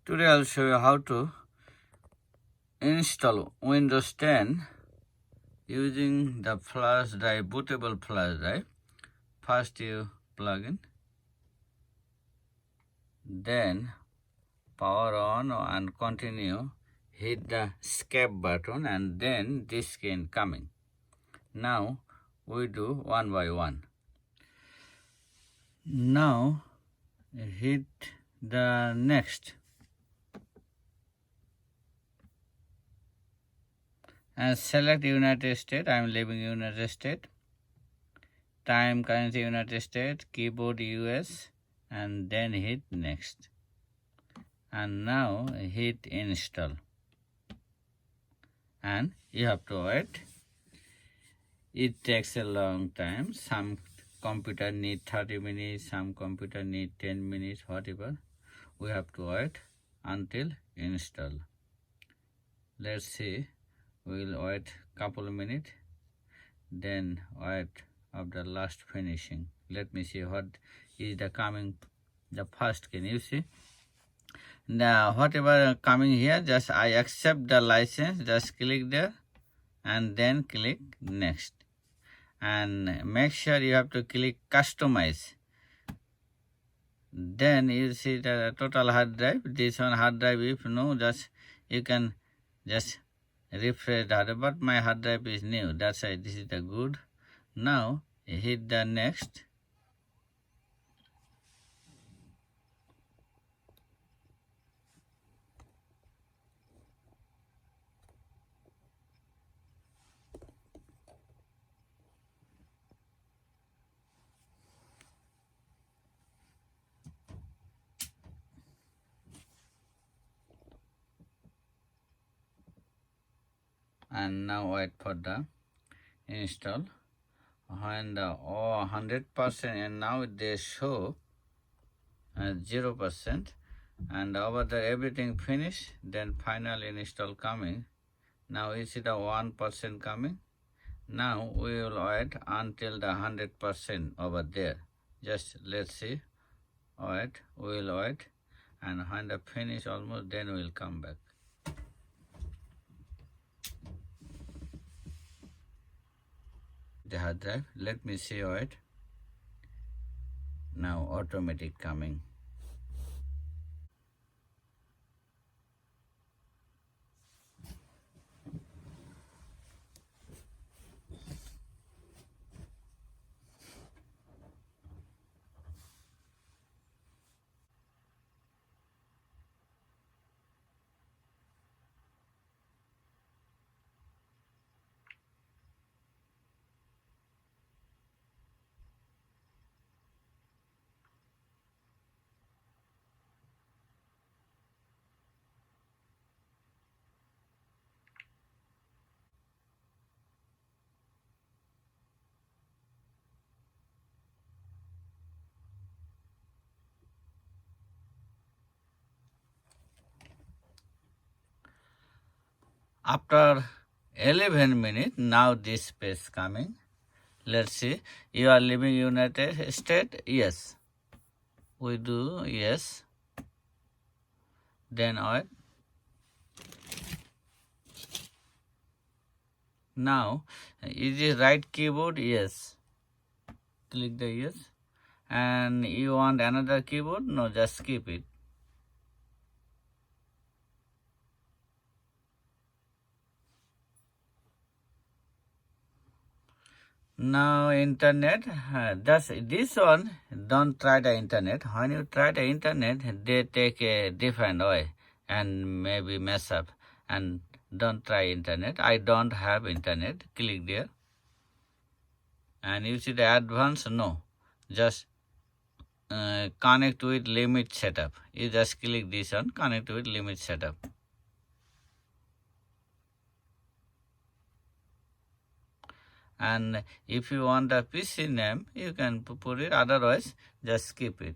Today I'll show you how to install Windows 10 using the flash drive, bootable flash drive. First you plug in, then power on and continue, hit the escape button and then this screen coming. Now we do one by one. Now hit the next and select United States. I am living United States. Time, currency United States, keyboard US, and then hit next. And now hit install. And you have to wait. It takes a long time. Some computer need 30 minutes, some computer need 10 minutes, whatever. We have to wait until install. Let's see. We'll wait couple of minutes, then wait of the last finishing. Let me see what is the coming, the first. Can you see? Now whatever coming here, just I accept the license, just click there and then click next. And make sure you have to click customize. Then you see the total hard drive. This one hard drive, if no, just you can just refresh the hard drive, but my hard drive is new, that's why this is the good. Now hit the next. And now wait for the install. When the 100% and now they show 0%, and over there everything finished, then final install coming. Now you see the 1% coming. Now we will wait until the 100% over there. Just let's see. Wait, we will wait, and when the finish almost, then we will come back. The hard drive. Let me see it. Now automatic coming. After 11 minutes, now this page coming. Let's see. You are living United States? Yes. We do yes. Then wait. Now, is it right keyboard? Yes. Click the yes. And you want another keyboard? No, just skip it. Now internet, this one, don't try the internet. When you try the internet, they take a different way and maybe mess up. And don't try internet. I don't have internet. Click there. And you see the advanced? No. Just connect with limit setup. You just click this one, connect with limit setup. And if you want the PC name, you can put it, otherwise just skip it.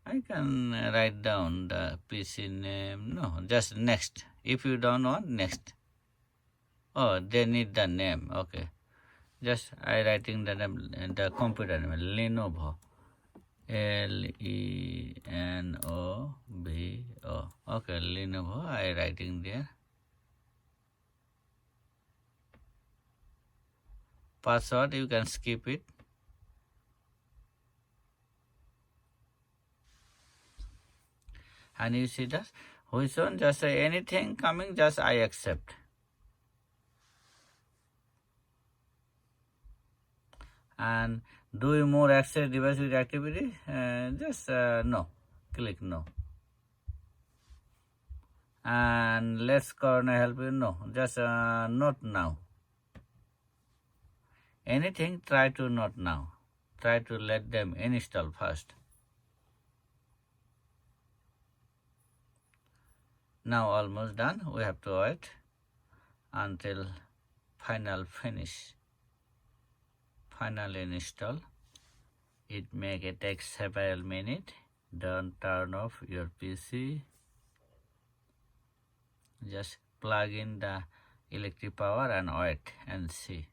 I can write down the PC name. No, just next. If you don't want, next. Oh, they need the name. Okay. Just I writing the name, the computer name, Lenovo Lenovo. Okay, Lenovo, I writing there. Password, you can skip it. And you see that, which one, just anything coming, just I accept. And do you more access device with activity? Just no, click no. And let's Corona help you, no, just not now. Anything, try to not now. Try to let them install first. Now almost done. We have to wait until final finish. Final install. It may take several minutes. Don't turn off your PC. Just plug in the electric power and wait and see.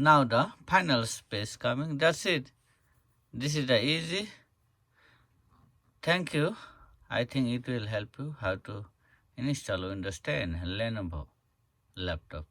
Now the final space coming. That's it. This is the easy. Thank you. I think it will help you how to install Windows 10 Lenovo laptop.